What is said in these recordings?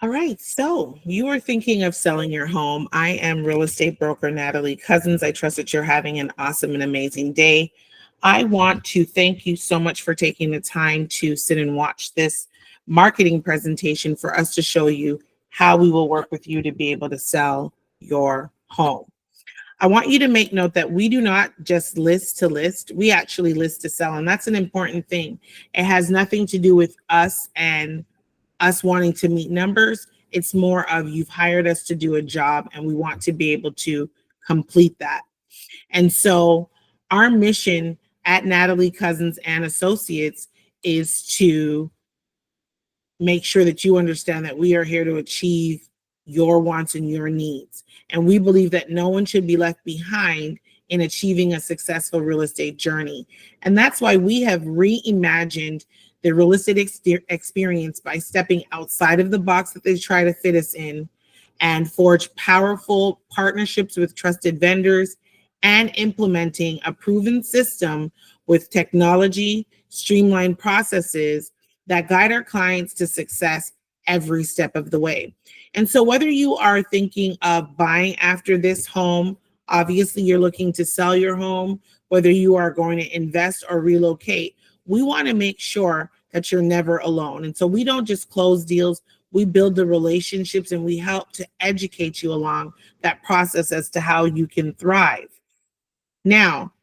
All right, so you are thinking of selling your home. I am real estate broker Natalie Cousins. I trust that you're having an awesome and amazing day. I want to thank you so much for taking the time to sit and watch this marketing presentation for us to show you how we will work with you to be able to sell your home. I want you to make note that we do not just list to list, we actually list to sell. And that's an important thing. It has nothing to do with us and us wanting to meet numbers. It's more of you've hired us to do a job and we want to be able to complete that. And so our mission at Natalie Cousins and Associates is to make sure that you understand that we are here to achieve your wants and your needs. And we believe that no one should be left behind in achieving a successful real estate journey. And that's why we have reimagined the real estate experience by stepping outside of the box that they try to fit us in and forge powerful partnerships with trusted vendors and implementing a proven system with technology, streamlined processes that guide our clients to success every step of the way. And so whether you are thinking of buying after this home, obviously you're looking to sell your home, whether you are going to invest or relocate, we want to make sure that you're never alone. And so we don't just close deals, we build the relationships and we help to educate you along that process as to how you can thrive. Now,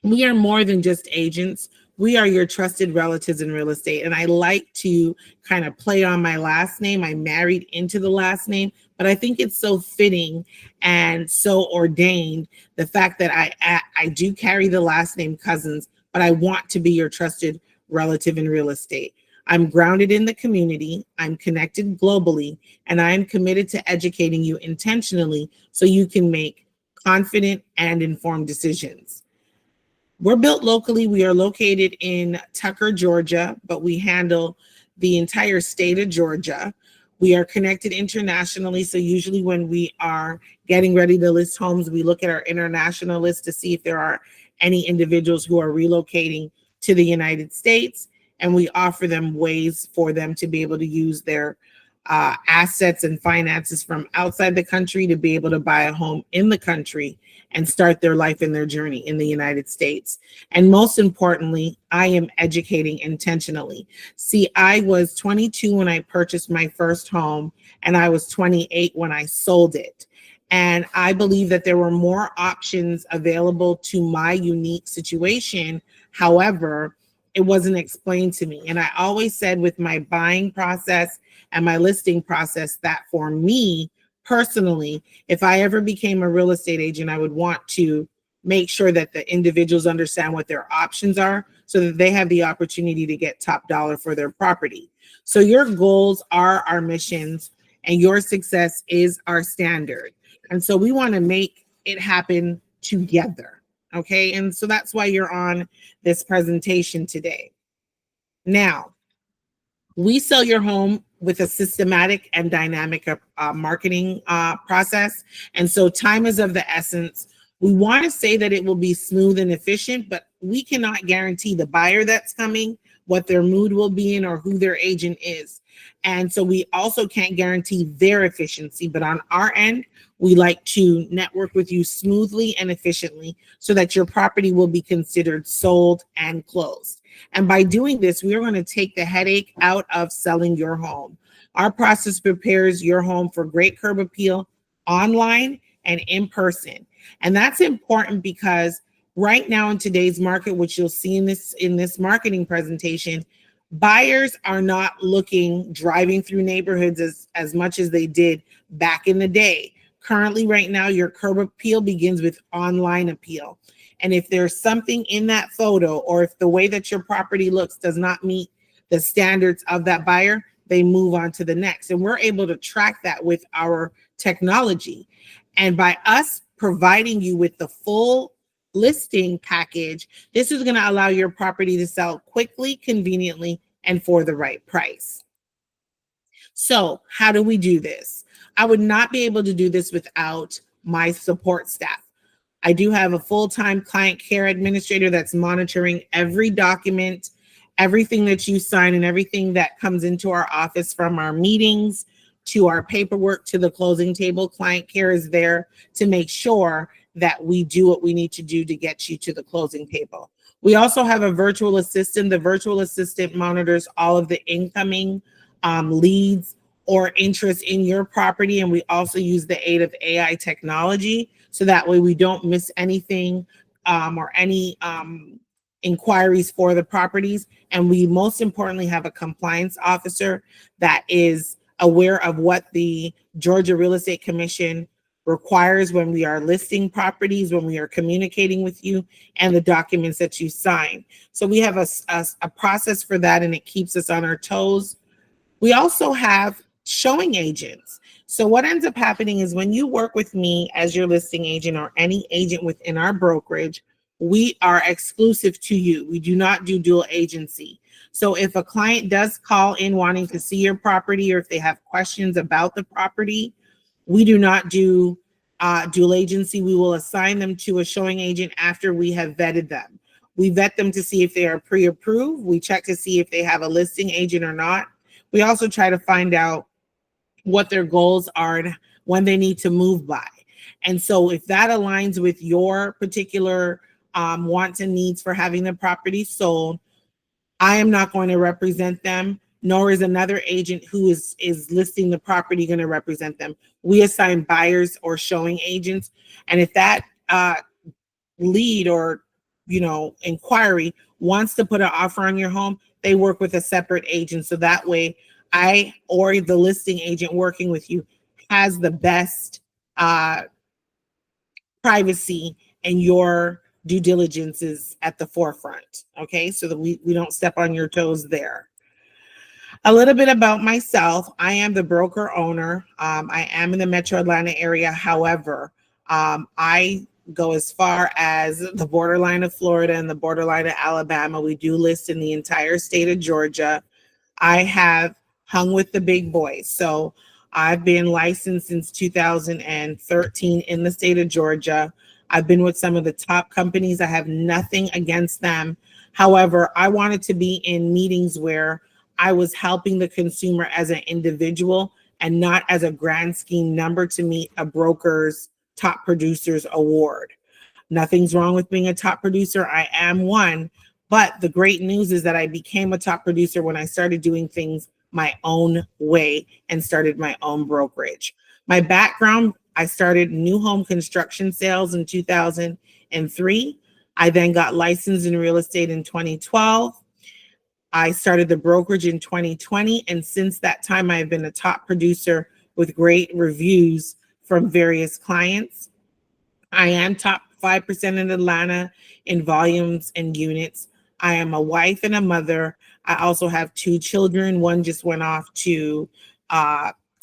we are more than just agents. We are your trusted relatives in real estate. And I like to kind of play on my last name. I married into the last name, but I think it's so fitting and so ordained. The fact that I do carry the last name Cousins, but I want to be your trusted relative in real estate. I'm grounded in the community, I'm connected globally, and I am committed to educating you intentionally so you can make confident and informed decisions. We're built locally. We are located in Tucker, Georgia, but we handle the entire state of Georgia. We are connected internationally. So usually when we are getting ready to list homes, we look at our international list to see if there are any individuals who are relocating to the United States. And we offer them ways for them to be able to use their assets and finances from outside the country to be able to buy a home in the country and start their life and their journey in the United States. And most importantly, I am educating intentionally. See, I was 22 when I purchased my first home, and I was 28 when I sold it. And I believe that there were more options available to my unique situation. However, it wasn't explained to me. And I always said with my buying process and my listing process that for me personally, if I ever became a real estate agent, I would want to make sure that the individuals understand what their options are so that they have the opportunity to get top dollar for their property. So your goals are our missions and your success is our standard. And so we want to make it happen together. Okay. And so that's why you're on this presentation today. Now, we sell your home with a systematic and dynamic marketing process. And so time is of the essence. We want to say that it will be smooth and efficient, but we cannot guarantee the buyer that's coming, what their mood will be in, or who their agent is. And so we also can't guarantee their efficiency, but on our end, we like to network with you smoothly and efficiently so that your property will be considered sold and closed. And by doing this, we are going to take the headache out of selling your home. Our process prepares your home for great curb appeal online and in person. And that's important because right now in today's market, which you'll see in this marketing presentation, buyers are not driving through neighborhoods as much as they did back in the day. Currently, right now, your curb appeal begins with online appeal. And if there's something in that photo or if the way that your property looks does not meet the standards of that buyer, they move on to the next. And we're able to track that with our technology. And by us providing you with the full listing package, this is going to allow your property to sell quickly, conveniently, and for the right price. So how do we do this? I would not be able to do this without my support staff. I do have a full-time client care administrator that's monitoring every document, everything that you sign, and everything that comes into our office from our meetings to our paperwork, to the closing table. Client care is there to make sure that we do what we need to do to get you to the closing table. We also have a virtual assistant. The virtual assistant monitors all of the incoming leads or interest in your property. And we also use the aid of AI technology, so that way we don't miss anything or any inquiries for the properties. And we most importantly have a compliance officer that is aware of what the Georgia Real Estate Commission requires when we are listing properties, when we are communicating with you, and the documents that you sign. So we have a process for that, and it keeps us on our toes. We also have showing agents. So what ends up happening is when you work with me as your listing agent or any agent within our brokerage, we are exclusive to you. We do not do dual agency. So if a client does call in wanting to see your property, or if they have questions about the property, we do not do dual agency. We will assign them to a showing agent after we have vetted them. We vet them to see if they are pre-approved. We check to see if they have a listing agent or not. We also try to find out what their goals are and when they need to move by. And so if that aligns with your particular wants and needs for having the property sold, I am not going to represent them, nor is another agent who is listing the property going to represent them. We assign buyers or showing agents. And if that lead or inquiry wants to put an offer on your home, they work with a separate agent. So that way I or the listing agent working with you has the best privacy, and your due diligence is at the forefront. Okay, so that we don't step on your toes there. A little bit about myself. I am the broker owner. I am in the Metro Atlanta area. However, I go as far as the borderline of Florida and the borderline of Alabama. We do list in the entire state of Georgia. I have hung with the big boys. So I've been licensed since 2013 in the state of Georgia. I've been with some of the top companies. I have nothing against them. However, I wanted to be in meetings where I was helping the consumer as an individual and not as a grand scheme number to meet a broker's top producers award. Nothing's wrong with being a top producer. I am one. But the great news is that I became a top producer when I started doing things my own way and started my own brokerage. My background, I started new home construction sales in 2003. I then got licensed in real estate in 2012. I started the brokerage in 2020. And since that time, I've been a top producer with great reviews from various clients. I am top 5% in Atlanta in volumes and units. I am a wife and a mother. I also have 2 children. One just went off to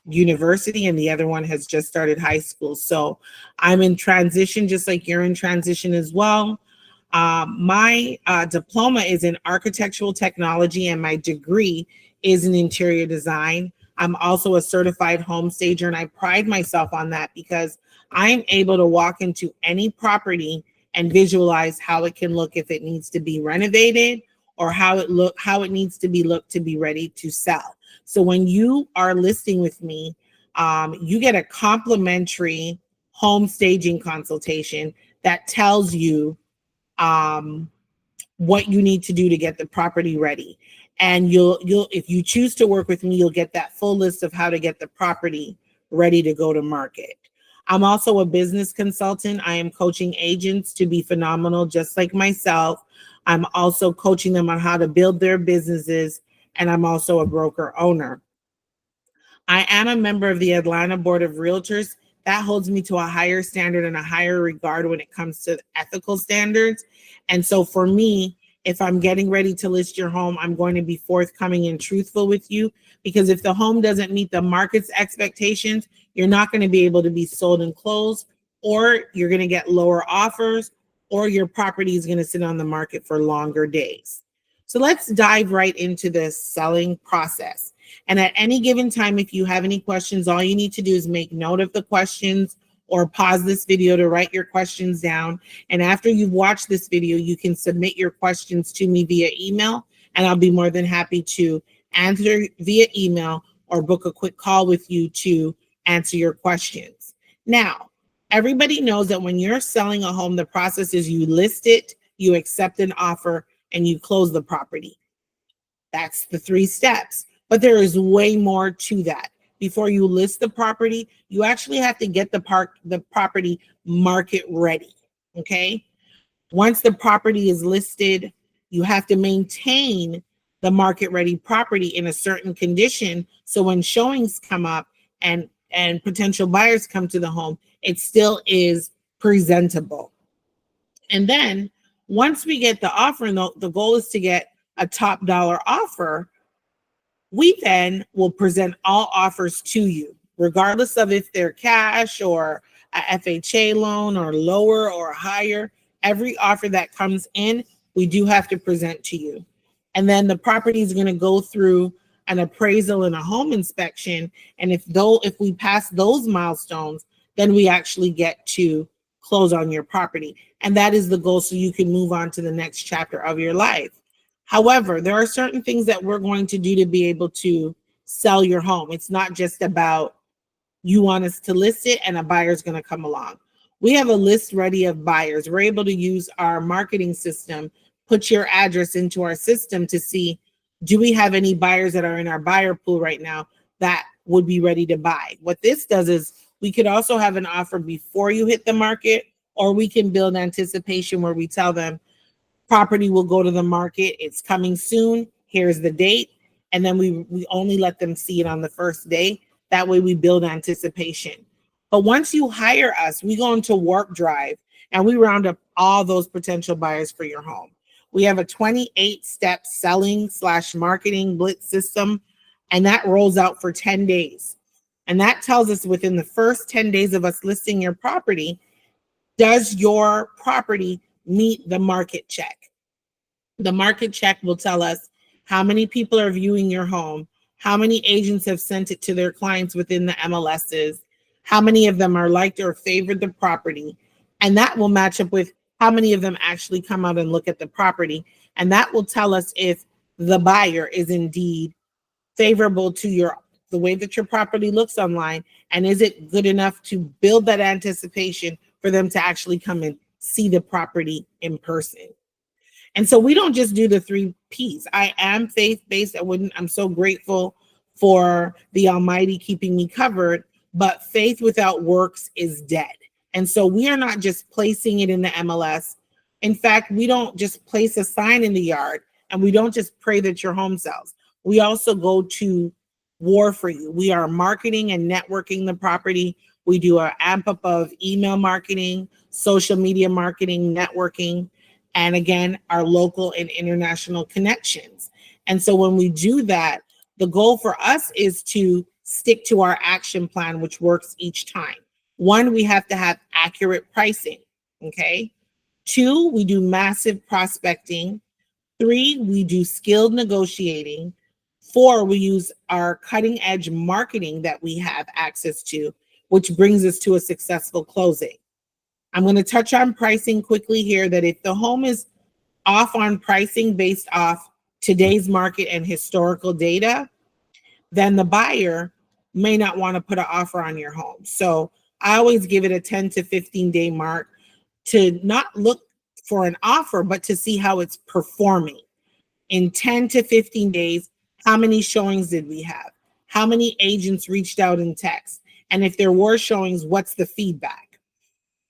university and the other one has just started high school. So I'm in transition, just like you're in transition as well. My diploma is in architectural technology and my degree is in interior design. I'm also a certified home stager, and I pride myself on that because I'm able to walk into any property and visualize how it can look if it needs to be renovated, or how it needs to be looked to be ready to sell. So when you are listing with me, you get a complimentary home staging consultation that tells you what you need to do to get the property ready. And you'll if you choose to work with me, you'll get that full list of how to get the property ready to go to market. I'm also a business consultant. I am coaching agents to be phenomenal, just like myself. I'm also coaching them on how to build their businesses, and I'm also a broker owner. I am a member of the Atlanta Board of Realtors. That holds me to a higher standard and a higher regard when it comes to ethical standards. And so for me, if I'm getting ready to list your home, I'm going to be forthcoming and truthful with you, because if the home doesn't meet the market's expectations, you're not going to be able to be sold and closed, or you're going to get lower offers, or your property is going to sit on the market for longer days. So let's dive right into the selling process. And at any given time, if you have any questions, all you need to do is make note of the questions or pause this video to write your questions down. And after you've watched this video, you can submit your questions to me via email, and I'll be more than happy to answer via email or book a quick call with you to answer your questions. Now, everybody knows that when you're selling a home, the process is you list it, you accept an offer, and you close the property. That's the 3 steps. But there is way more to that. Before you list the property, you actually have to get the property market ready. Okay. Once the property is listed, you have to maintain the market ready property in a certain condition. So when showings come up and potential buyers come to the home, it still is presentable. And then once we get the offer, and the goal is to get a top dollar offer, we then will present all offers to you, regardless of if they're cash or a FHA loan or lower or higher. Every offer that comes in, we do have to present to you. And then the property is going to go through an appraisal and a home inspection. And if we pass those milestones, then we actually get to close on your property. And that is the goal, so you can move on to the next chapter of your life. However, there are certain things that we're going to do to be able to sell your home. It's not just about you want us to list it and a buyer's going to come along. We have a list ready of buyers. We're able to use our marketing system, put your address into our system to see, do we have any buyers that are in our buyer pool right now that would be ready to buy? What this does is we could also have an offer before you hit the market, or we can build anticipation where we tell them, property will go to the market, it's coming soon, here's the date, and then we only let them see it on the first day. That way we build anticipation. But once you hire us, we go into warp drive and we round up all those potential buyers for your home. We have a 28-step selling/marketing Blitz system, and that rolls out for 10 days. And that tells us within the first 10 days of us listing your property, does your property meet the market check? The market check will tell us how many people are viewing your home, how many agents have sent it to their clients within the MLSs, how many of them are liked or favored the property, and that will match up with how many of them actually come out and look at the property. And that will tell us if the buyer is indeed favorable to the way that your property looks online, and is it good enough to build that anticipation for them to actually come and see the property in person. And so we don't just do the 3 P's. I am faith-based. I'm so grateful for the Almighty keeping me covered, but faith without works is dead. And so we are not just placing it in the MLS. In fact, we don't just place a sign in the yard, and we don't just pray that your home sells. We also go to war for you. We are marketing and networking the property. We do an amp up of email marketing, social media marketing, networking, and again, our local and international connections. And so when we do that, the goal for us is to stick to our action plan, which works each time. 1, we have to have accurate pricing, okay? 2, we do massive prospecting. 3, we do skilled negotiating. 4, we use our cutting edge marketing that we have access to, which brings us to a successful closing. I'm going to touch on pricing quickly here, that if the home is off on pricing based off today's market and historical data, then the buyer may not want to put an offer on your home. So I always give it a 10 to 15 day mark to not look for an offer, but to see how it's performing. In 10 to 15 days, how many showings did we have? How many agents reached out in text? And if there were showings, what's the feedback?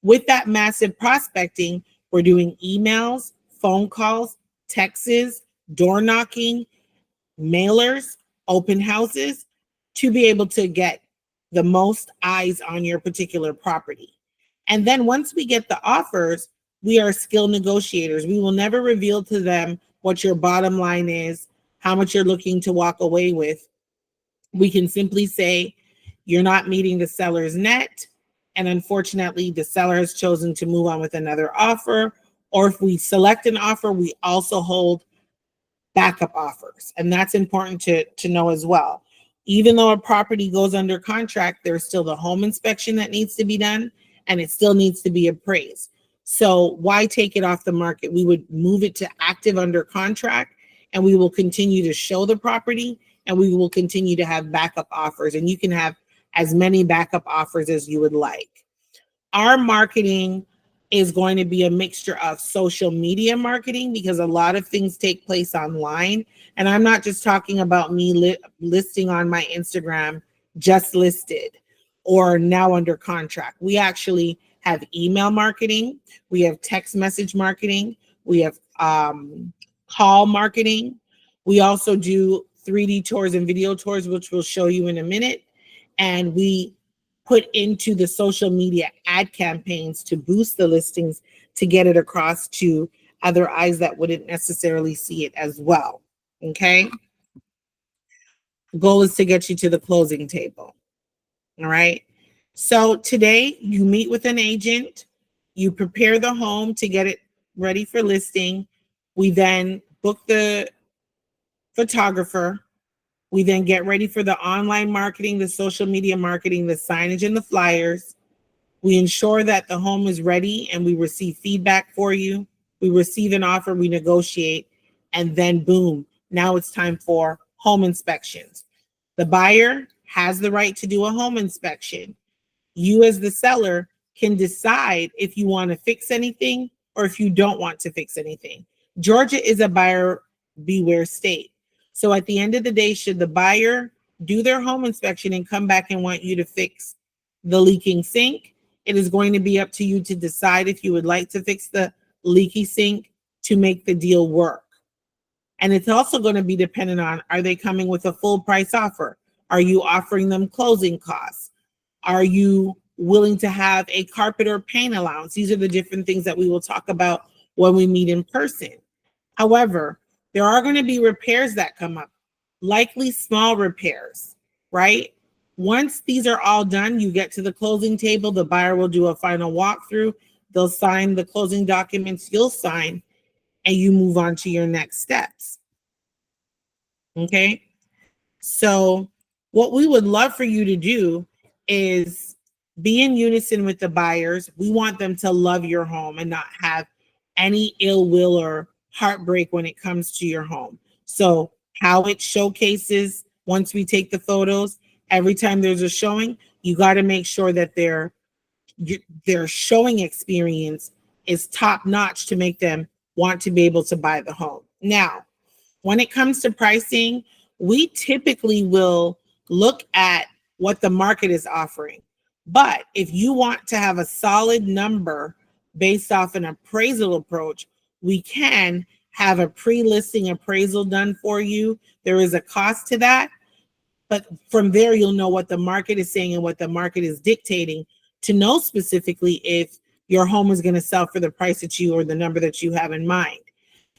With that massive prospecting, we're doing emails, phone calls, texts, door knocking, mailers, open houses, to be able to get the most eyes on your particular property. And then once we get the offers, we are skilled negotiators. We will never reveal to them what your bottom line is, how much you're looking to walk away with. We can simply say, you're not meeting the seller's net, and unfortunately, the seller has chosen to move on with another offer. Or if we select an offer, we also hold backup offers. And that's important to know as well. Even though a property goes under contract, there's still the home inspection that needs to be done, and it still needs to be appraised. So why take it off the market? We would move it to active under contract, and we will continue to show the property and we will continue to have backup offers, and you can have as many backup offers as you would like. Our marketing is going to be a mixture of social media marketing, because a lot of things take place online. And I'm not just talking about me listing on my Instagram, just listed or now under contract. We actually have email marketing, we have text message marketing, we have call marketing. We also do 3D tours and video tours, which we'll show you in a minute. And we put into the social media ad campaigns to boost the listings, to get it across to other eyes that wouldn't necessarily see it as well. Okay. Goal is to get you to the closing table. All right. So today you meet with an agent, you prepare the home to get it ready for listing. We then book the photographer. We then get ready for the online marketing, the social media marketing, the signage, and the flyers. We ensure that the home is ready and we receive feedback for you. We receive an offer, we negotiate, and then boom, now it's time for home inspections. The buyer has the right to do a home inspection. You as the seller can decide if you want to fix anything or if you don't want to fix anything. Georgia is a buyer beware state. So at the end of the day, should the buyer do their home inspection and come back and want you to fix the leaking sink, it is going to be up to you to decide if you would like to fix the leaky sink to make the deal work. And it's also going to be dependent on, are they coming with a full price offer? Are you offering them closing costs? Are you willing to have a carpet or paint allowance? These are the different things that we will talk about when we meet in person. However, there are going to be repairs that come up, likely small repairs, right? Once these are all done, you get to the closing table, the buyer will do a final walkthrough, they'll sign the closing documents you'll sign, and you move on to your next steps. Okay? So what we would love for you to do is be in unison with the buyers. We want them to love your home and not have any ill will or heartbreak when it comes to your home. So how it showcases, once we take the photos, every time there's a showing, you got to make sure that their showing experience is top notch to make them want to be able to buy the home. Now, when it comes to pricing, we typically will look at what the market is offering. But if you want to have a solid number based off an appraisal approach, we can have a pre-listing appraisal done for you. There is a cost to that, but from there, you'll know what the market is saying and what the market is dictating to know specifically if your home is going to sell for the price that you or the number that you have in mind.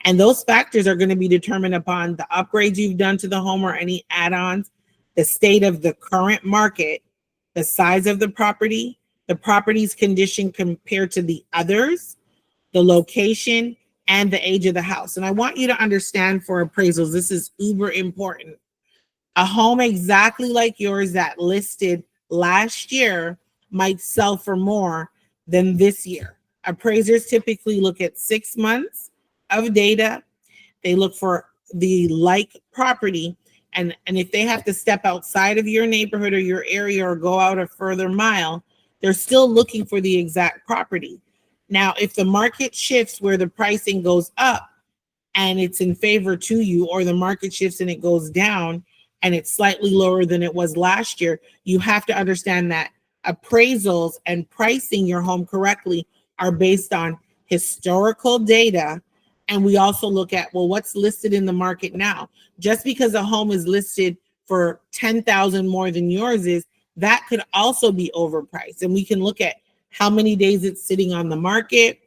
And those factors are going to be determined upon the upgrades you've done to the home or any add-ons, the state of the current market, the size of the property's condition compared to the others, the location, and the age of the house. And I want you to understand, for appraisals, this is uber important. A home exactly like yours that listed last year might sell for more than this year. Appraisers typically look at 6 months of data. They look for the like property. And if they have to step outside of your neighborhood or your area or go out a further mile, they're still looking for the exact property. Now, if the market shifts where the pricing goes up and it's in favor to you, or the market shifts and it goes down and it's slightly lower than it was last year, you have to understand that appraisals and pricing your home correctly are based on historical data. And we also look at, well, what's listed in the market now? Just because a home is listed for $10,000 more than yours is, that could also be overpriced. And we can look at how many days it's sitting on the market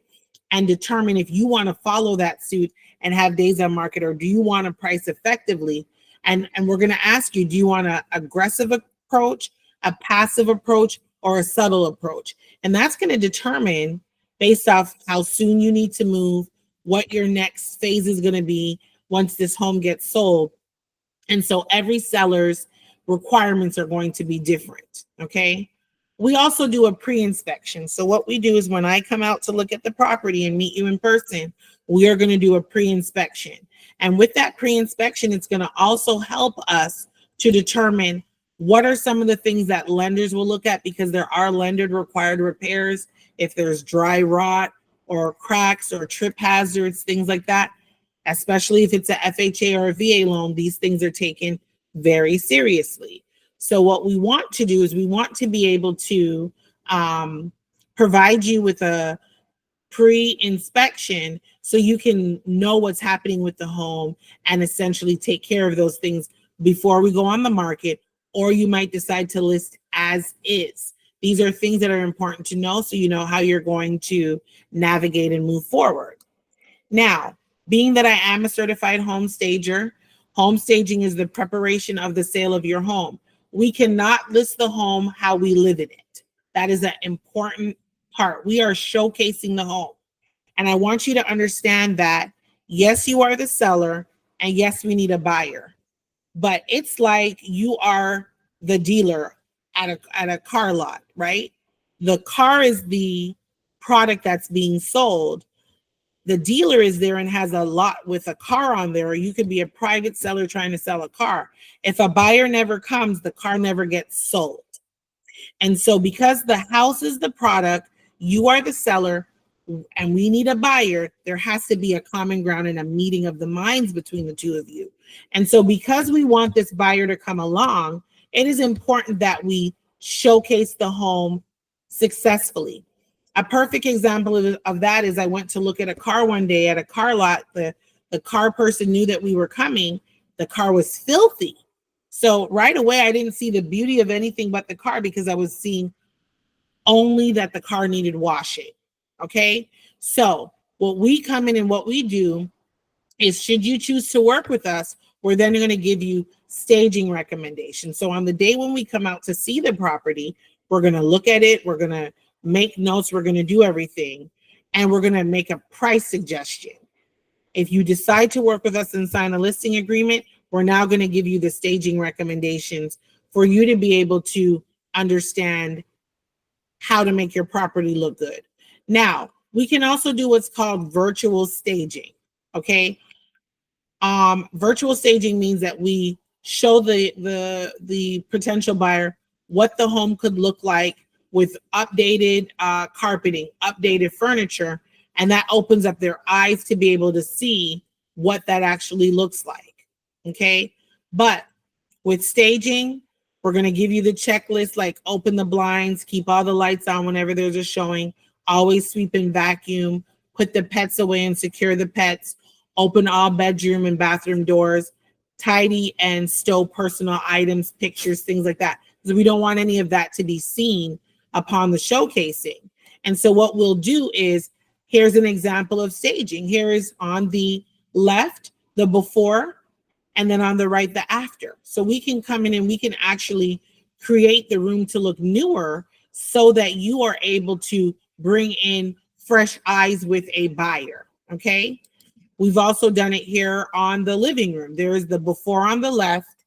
and determine if you want to follow that suit and have days on market, or do you want to price effectively? And we're going to ask you, do you want an aggressive approach, a passive approach, or a subtle approach? And that's going to determine, based off how soon you need to move, what your next phase is going to be once this home gets sold. And so every seller's requirements are going to be different, okay? We also do a pre-inspection. So what we do is, when I come out to look at the property and meet you in person, we are going to do a pre-inspection. And with that pre-inspection, it's going to also help us to determine what are some of the things that lenders will look at, because there are lender required repairs if there's dry rot or cracks or trip hazards, things like that. Especially if it's a FHA or a VA loan, these things are taken very seriously. So what we want to do is we want to be able to provide you with a pre-inspection so you can know what's happening with the home and essentially take care of those things before we go on the market, or you might decide to list as is. These are things that are important to know so you know how you're going to navigate and move forward. Now, being that I am a certified home stager, home staging is the preparation of the sale of your home. We cannot list the home how we live in it. That is an important part. We are showcasing the home. And I want you to understand that, yes, you are the seller, and yes, we need a buyer. But it's like you are the dealer at a car lot, right? The car is the product that's being sold. The dealer is there and has a lot with a car on there, or you could be a private seller trying to sell a car. If a buyer never comes, the car never gets sold. And so because the house is the product, you are the seller, and we need a buyer, there has to be a common ground and a meeting of the minds between the two of you. And so because we want this buyer to come along, it is important that we showcase the home successfully. A perfect example of that is I went to look at a car one day at a car lot. The car person knew that we were coming. The car was filthy. So right away, I didn't see the beauty of anything but the car, because I was seeing only that the car needed washing. Okay. So what we come in and what we do is, should you choose to work with us, we're then going to give you staging recommendations. So on the day when we come out to see the property, we're going to look at it. We're going to make notes. We're going to do everything. And we're going to make a price suggestion. If you decide to work with us and sign a listing agreement, we're now going to give you the staging recommendations for you to be able to understand how to make your property look good. Now, we can also do what's called virtual staging. Okay. Virtual staging means that we show the potential buyer what the home could look like with updated carpeting, updated furniture, and that opens up their eyes to be able to see what that actually looks like. Okay. But with staging, we're going to give you the checklist, like open the blinds, keep all the lights on whenever there's a showing, always sweep and vacuum, put the pets away and secure the pets, open all bedroom and bathroom doors, tidy and stow personal items, pictures, things like that. Because we don't want any of that to be seen upon the showcasing. And so what we'll do is, here's an example of staging. Here is on the left, the before, and then on the right, the after. So we can come in and we can actually create the room to look newer so that you are able to bring in fresh eyes with a buyer. Okay. We've also done it here on the living room. There is the before on the left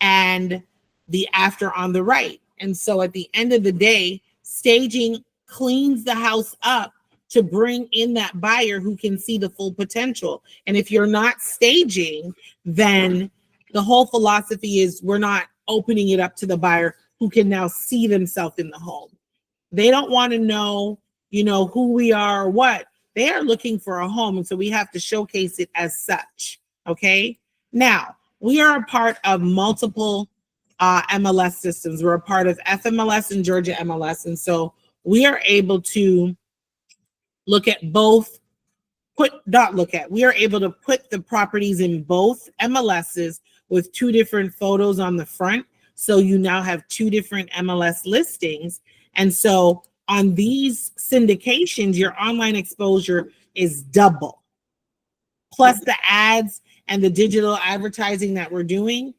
and the after on the right. And so at the end of the day, staging cleans the house up to bring in that buyer who can see the full potential. And if you're not staging, then the whole philosophy is we're not opening it up to the buyer who can now see themselves in the home. They don't want to know, who we are or what. They are looking for a home. And so we have to showcase it as such. Okay. Now, we are a part of multiple MLS systems. We're a part of FMLS and Georgia MLS. And so we are able to look at both, we are able to put the properties in both MLSs with two different photos on the front. So you now have two different MLS listings. And so on these syndications, your online exposure is double. Plus the ads and the digital advertising that we're doing,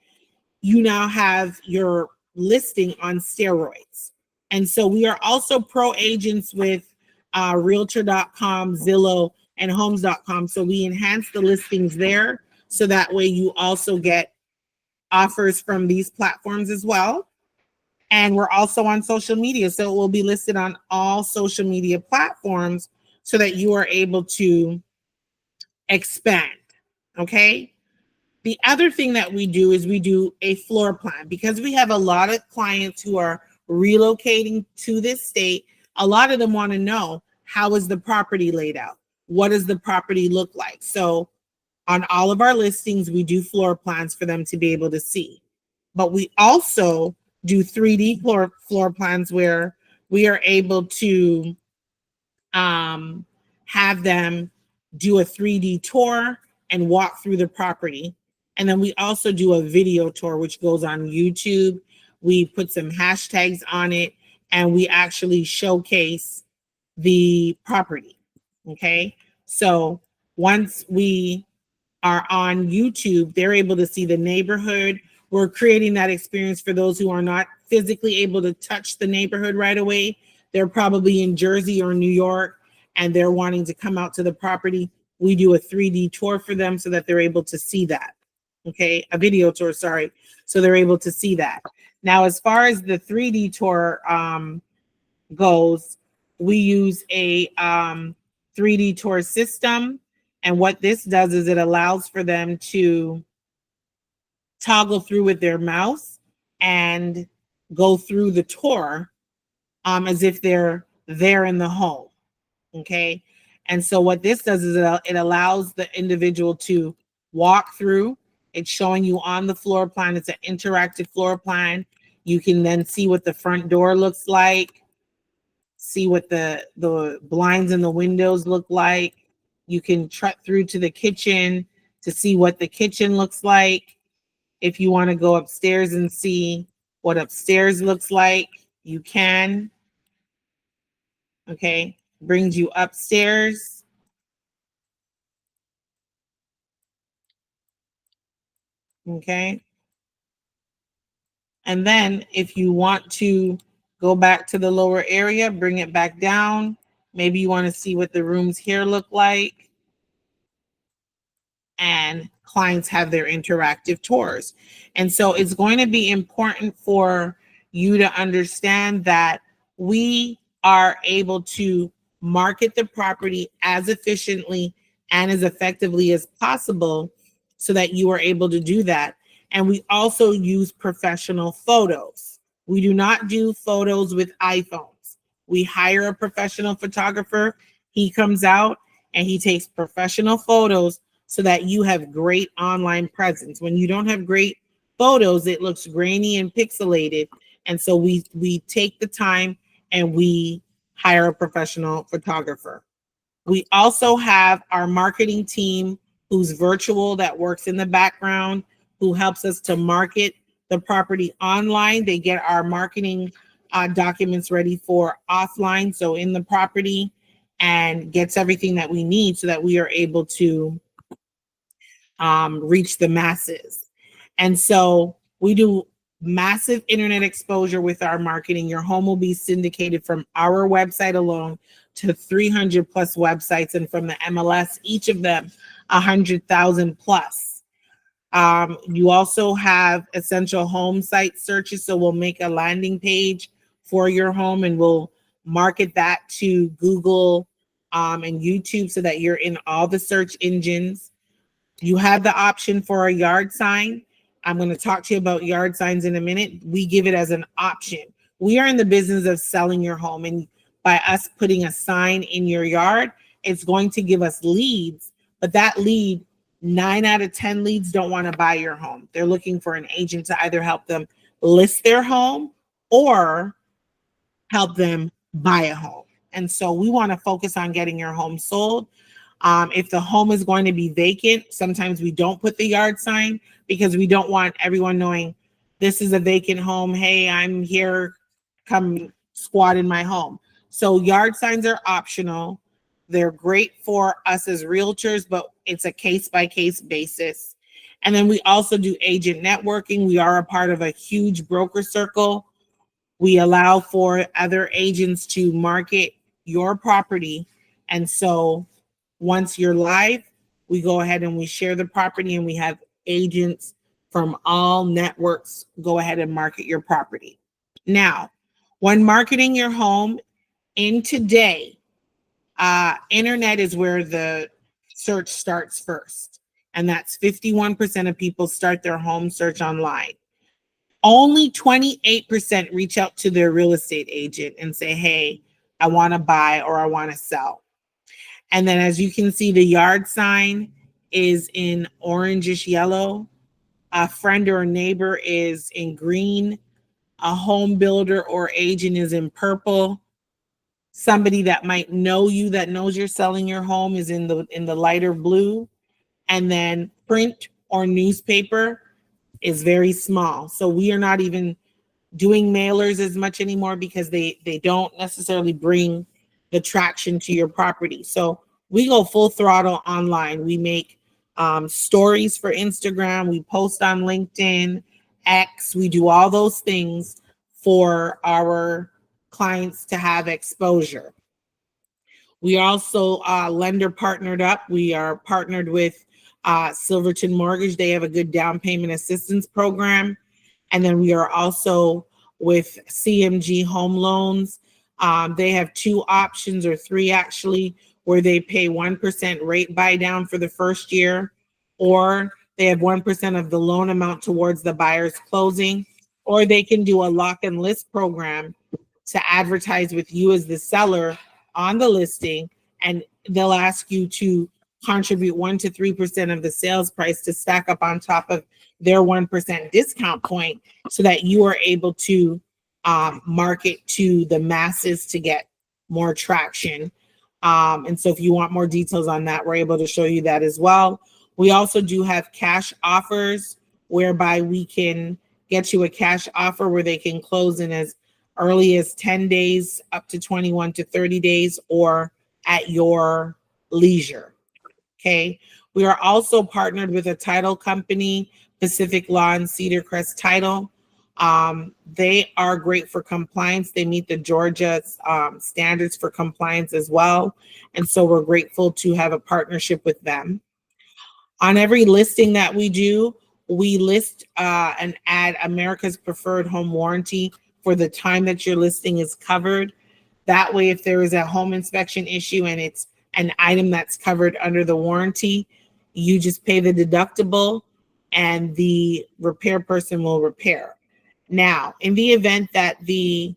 you now have your listing on steroids. And so we are also pro agents with Realtor.com, Zillow, and Homes.com. So we enhance the listings there, so that way you also get offers from these platforms as well. And we're also on social media. So it will be listed on all social media platforms so that you are able to expand. Okay. The other thing that we do is we do a floor plan because we have a lot of clients who are relocating to this state. A lot of them want to know, how is the property laid out? What does the property look like? So on all of our listings, we do floor plans for them to be able to see. But we also do 3D floor plans where we are able to have them do a 3D tour and walk through the property. And then we also do a video tour, which goes on YouTube. We put some hashtags on it and we actually showcase the property. Okay. So once we are on YouTube, they're able to see the neighborhood. We're creating that experience for those who are not physically able to touch the neighborhood right away. They're probably in Jersey or New York and they're wanting to come out to the property. We do a 3D tour for them so that they're able to see that. Okay, a video tour, sorry. So they're able to see that. Now, as far as the 3D tour goes, we use a 3D tour system. And what this does is it allows for them to toggle through with their mouse and go through the tour as if they're there in the home. Okay. And so what this does is it allows the individual to walk through. It's showing you on the floor plan. It's an interactive floor plan. You can then see what the front door looks like, see what the blinds and the windows look like. You can trek through to the kitchen to see what the kitchen looks like. If you want to go upstairs and see what upstairs looks like, you can. Okay, brings you upstairs. Okay. And then if you want to go back to the lower area, bring it back down. Maybe you want to see what the rooms here look like. And clients have their interactive tours. And so it's going to be important for you to understand that we are able to market the property as efficiently and as effectively as possible so that you are able to do that. And we also use professional photos. We do not do photos with iPhones. We hire a professional photographer. He comes out and he takes professional photos so that you have great online presence. When you don't have great photos, it looks grainy and pixelated. And so we take the time and we hire a professional photographer. We also have our marketing team who's virtual, that works in the background, who helps us to market the property online. They get our marketing documents ready for offline, so in the property, and gets everything that we need so that we are able to reach the masses. And so we do massive internet exposure with our marketing. Your home will be syndicated from our website alone to 300 plus websites, and from the MLS, each of them 100,000 plus. You also have essential home site searches. So we'll make a landing page for your home and we'll market that to Google and YouTube so that you're in all the search engines. You have the option for a yard sign. I'm going to talk to you about yard signs in a minute. We give it as an option. We are in the business of selling your home, and by us putting a sign in your yard, it's going to give us leads, but that lead, 9 out of 10 leads don't want to buy your home. They're looking for an agent to either help them list their home or help them buy a home. And so we want to focus on getting your home sold. If the home is going to be vacant, sometimes we don't put the yard sign because we don't want everyone knowing this is a vacant home. Hey, I'm here, come squat in my home. So yard signs are optional. They're great for us as realtors, but it's a case-by-case basis. And then we also do agent networking. We are a part of a huge broker circle. We allow for other agents to market your property. And so once you're live, we go ahead and we share the property, and we have agents from all networks go ahead and market your property. Now, when marketing your home in today, internet is where the search starts first. and that's 51% of people start their home search online. Only 28% reach out to their real estate agent and say, hey, I want to buy or I want to sell. And then as you can see, the yard sign is in orangish yellow. A friend or a neighbor is in green. A home builder or agent is in purple. Somebody that might know you, that knows you're selling your home, is in the lighter blue. And then print or newspaper is very small. So we are not even doing mailers as much anymore because they don't necessarily bring the traction to your property. So we go full throttle online. We make stories for Instagram. We post on LinkedIn, X. We do all those things for our clients to have exposure. We also lender partnered up. We are partnered with Silverton Mortgage. They have a good down payment assistance program. And then we are also with CMG Home Loans. They have two options, or three actually, where they pay 1% rate buy down for the first year, or they have 1% of the loan amount towards the buyer's closing, or they can do a lock and list program to advertise with you as the seller on the listing, and they'll ask you to contribute 1 to 3% of the sales price to stack up on top of their 1% discount point, so that you are able to market to the masses to get more traction. And so if you want more details on that, we're able to show you that as well. We also do have cash offers, whereby we can get you a cash offer where they can close in as early as 10 days up to 21 to 30 days, or at your leisure. Okay. We are also partnered with a title company, Pacific Law and Cedar Crest Title. They are great for compliance. They meet the Georgia standards for compliance as well. And so we're grateful to have a partnership with them. On every listing that we do, we list and add America's Preferred Home Warranty for the time that your listing is covered. That way, if there is a home inspection issue and it's an item that's covered under the warranty, you just pay the deductible and the repair person will repair. Now, in the event that the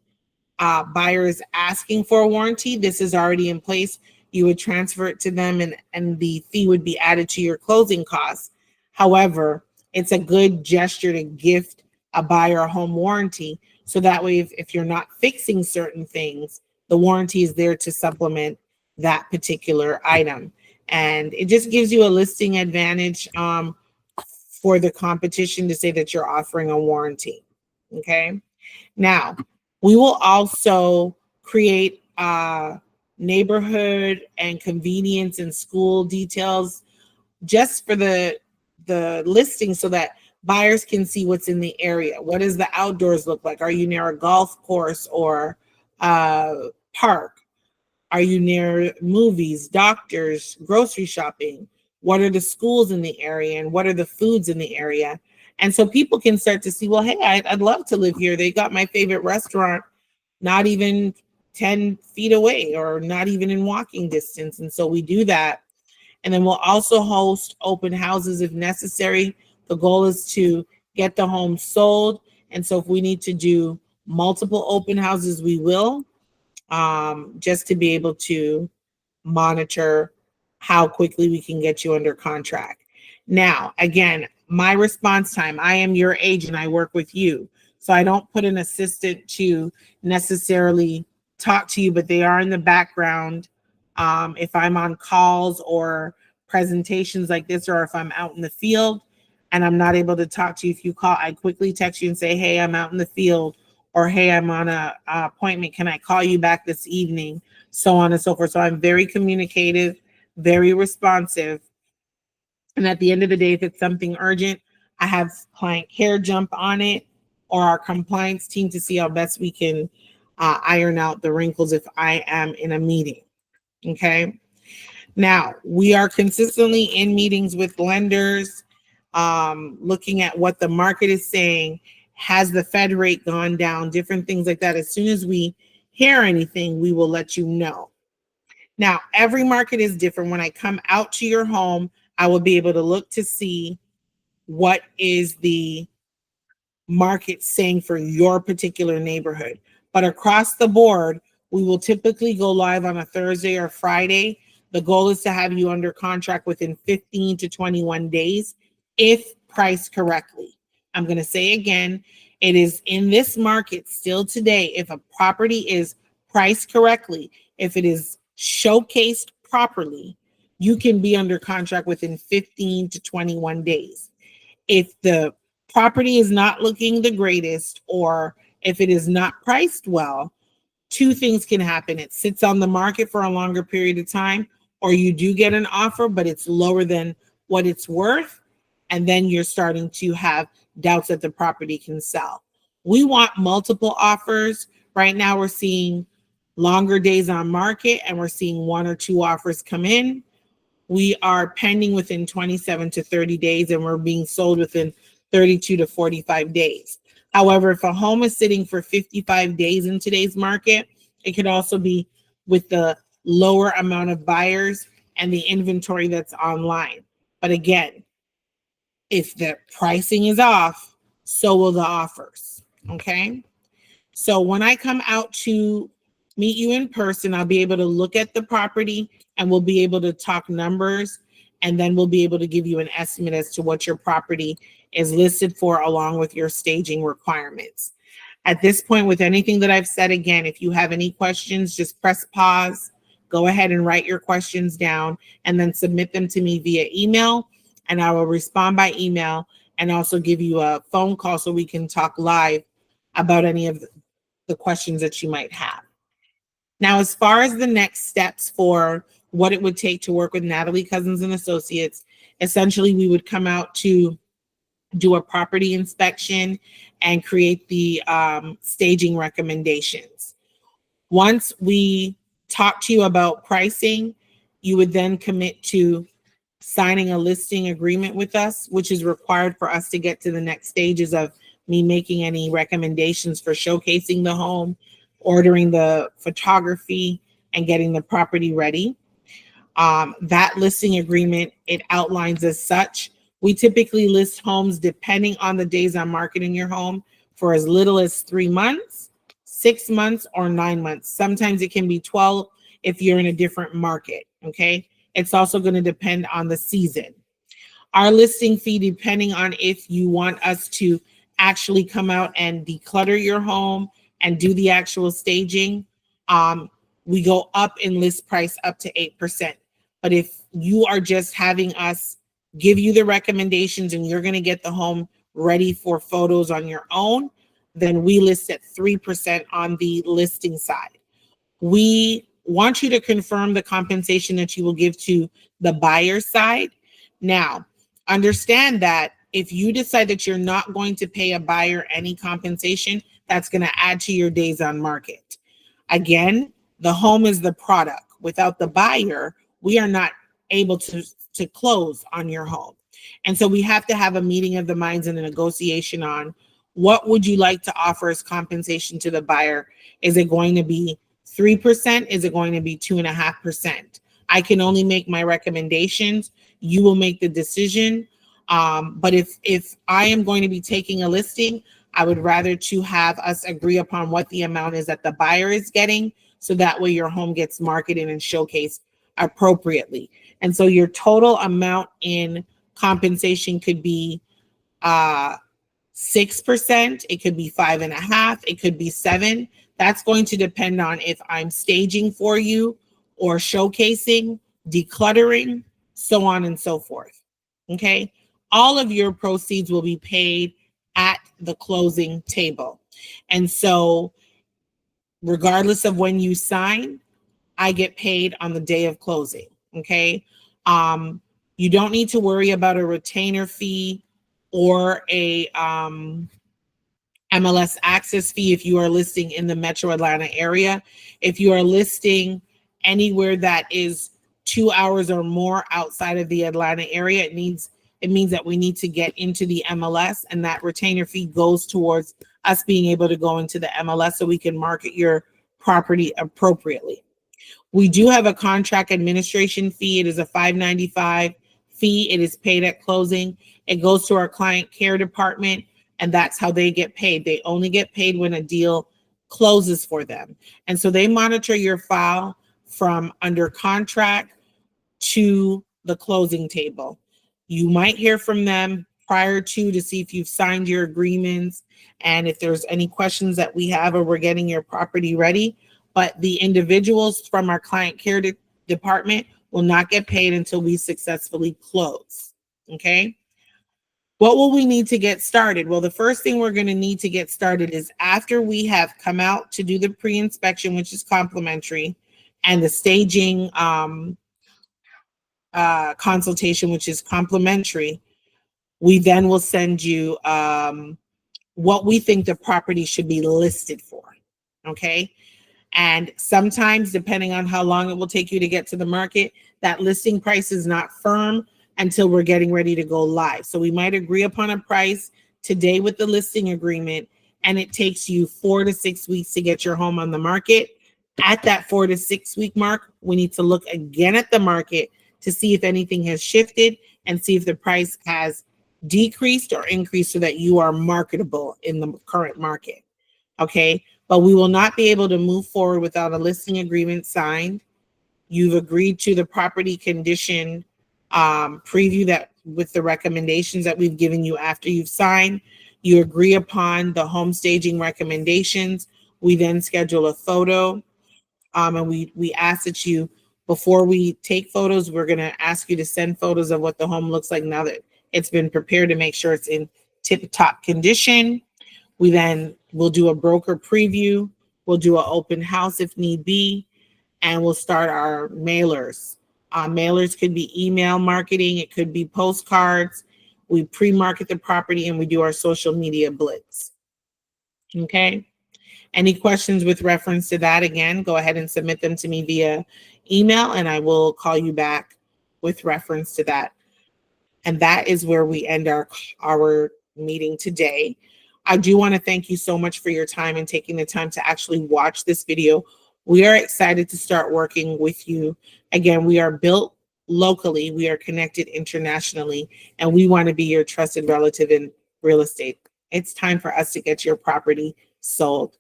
buyer is asking for a warranty, this is already in place. You would transfer it to them, and the fee would be added to your closing costs. However, it's a good gesture to gift a buyer a home warranty. So that way, if you're not fixing certain things, the warranty is there to supplement that particular item. And it just gives you a listing advantage for the competition to say that you're offering a warranty. Okay. Now, we will also create neighborhood and convenience and school details just for the listing, so that buyers can see what's in the area. What does the outdoors look like? Are you near a golf course or park? Are you near movies, doctors, grocery shopping? What are the schools in the area, and what are the foods in the area? And so people can start to see, well, hey, I'd love to live here. They got my favorite restaurant not even 10 feet away, or not even in walking distance. And so we do that. And then we'll also host open houses if necessary. The goal is to get the home sold. And so if we need to do multiple open houses, we will, just to be able to monitor how quickly we can get you under contract. Now, again, my response time, I am your agent. I work with you. So I don't put an assistant to necessarily talk to you, but they are in the background. If I'm on calls or presentations like this, or if I'm out in the field and I'm not able to talk to you, if you call, I quickly text you and say, hey, I'm out in the field, or hey, I'm on a appointment. Can I call you back this evening? So on and so forth. So I'm very communicative, very responsive. And at the end of the day, if it's something urgent, I have client care jump on it, or our compliance team, to see how best we can iron out the wrinkles if I am in a meeting. Okay. Now, we are consistently in meetings with lenders, looking at what the market is saying. Has the Fed rate gone down? Different things like that. As soon as we hear anything, we will let you know. Now, every market is different. When I come out to your home, I will be able to look to see what is the market saying for your particular neighborhood. But across the board, we will typically go live on a Thursday or Friday. The goal is to have you under contract within 15 to 21 days if priced correctly. I'm going to say again, it is in this market still today. If a property is priced correctly, if it is showcased properly, you can be under contract within 15 to 21 days. If the property is not looking the greatest, or if it is not priced well, two things can happen. It sits on the market for a longer period of time, or you do get an offer, but it's lower than what it's worth. And then you're starting to have doubts that the property can sell. We want multiple offers. Right now, we're seeing longer days on market, and we're seeing one or two offers come in. We are pending within 27 to 30 days, and we're being sold within 32 to 45 days. However, if a home is sitting for 55 days in today's market, it could also be with the lower amount of buyers and the inventory that's online. But again, if the pricing is off, so will the offers. Okay. So when I come out to meet you in person, I'll be able to look at the property and we'll be able to talk numbers, and then we'll be able to give you an estimate as to what your property is listed for along with your staging requirements. At this point, with anything that I've said, again, if you have any questions, just press pause, go ahead and write your questions down, and then submit them to me via email, and I will respond by email and also give you a phone call so we can talk live about any of the questions that you might have. Now, as far as the next steps for what it would take to work with Natalie Cousins and Associates, essentially we would come out to do a property inspection and create the staging recommendations. Once we talk to you about pricing, you would then commit to signing a listing agreement with us, which is required for us to get to the next stages of me making any recommendations for showcasing the home, ordering the photography, and getting the property ready. That listing agreement, it outlines as such. We typically list homes depending on the days on market in your home for as little as 3 months, 6 months, or 9 months. Sometimes it can be 12 if you're in a different market, okay? It's also going to depend on the season. Our listing fee, depending on if you want us to actually come out and declutter your home and do the actual staging, we go up in list price up to 8%. But if you are just having us give you the recommendations and you're going to get the home ready for photos on your own, then we list at 3% on the listing side. We want you to confirm the compensation that you will give to the buyer side. Now, understand that if you decide that you're not going to pay a buyer any compensation, that's going to add to your days on market. Again, the home is the product. Without the buyer, we are not able to close on your home. And so we have to have a meeting of the minds and a negotiation on what would you like to offer as compensation to the buyer. Is it going to be 3%? Is it going to be 2.5%? I can only make my recommendations. You will make the decision. But if I am going to be taking a listing, I would rather to have us agree upon what the amount is that the buyer is getting, so that way your home gets marketed and showcased appropriately. And so your total amount in compensation could be 6%, it could be 5.5%, it could be 7%. That's going to depend on if I'm staging for you or showcasing, decluttering, so on and so forth. Okay. All of your proceeds will be paid at the closing table. And so regardless of when you sign, I get paid on the day of closing. Okay. You don't need to worry about a retainer fee or a MLS access fee if you are listing in the Metro Atlanta area. If you are listing anywhere that is 2 hours or more outside of the Atlanta area, it means that we need to get into the MLS, and that retainer fee goes towards us being able to go into the MLS so we can market your property appropriately. We do have a contract administration fee. It is a $5.95 fee. It is paid at closing. It goes to our client care department, and that's how they get paid. They only get paid when a deal closes for them. And so they monitor your file from under contract to the closing table. You might hear from them prior to see if you've signed your agreements and if there's any questions that we have or we're getting your property ready. But the individuals from our client care department will not get paid until we successfully close. Okay. What will we need to get started? Well, the first thing we're going to need to get started is after we have come out to do the pre-inspection, which is complimentary, and the staging consultation, which is complimentary, we then will send you what we think the property should be listed for. Okay. And sometimes, depending on how long it will take you to get to the market, that listing price is not firm until we're getting ready to go live. So we might agree upon a price today with the listing agreement, and it takes you 4 to 6 weeks to get your home on the market. At that 4 to 6 week mark, we need to look again at the market to see if anything has shifted and see if the price has decreased or increased so that you are marketable in the current market. Okay. But we will not be able to move forward without a listing agreement signed. You've agreed to the property condition preview that with the recommendations that we've given you after you've signed. You agree upon the home staging recommendations. We then schedule a photo. And we ask that you, before we take photos, we're going to ask you to send photos of what the home looks like now that it's been prepared, to make sure it's in tip-top condition. We then will do a broker preview. We'll do an open house if need be, and we'll start our mailers. Mailers could be email marketing. It could be postcards. We pre-market the property, and we do our social media blitz. Okay. Any questions with reference to that, again, go ahead and submit them to me via email, and I will call you back with reference to that. And that is where we end our meeting today. I do want to thank you so much for your time and taking the time to actually watch this video. We are excited to start working with you. Again, we are built locally, we are connected internationally, and we want to be your trusted relative in real estate. It's time for us to get your property sold.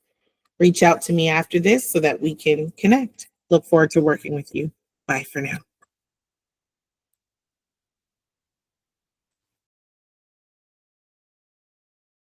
Reach out to me after this so that we can connect. Look forward to working with you. Bye for now.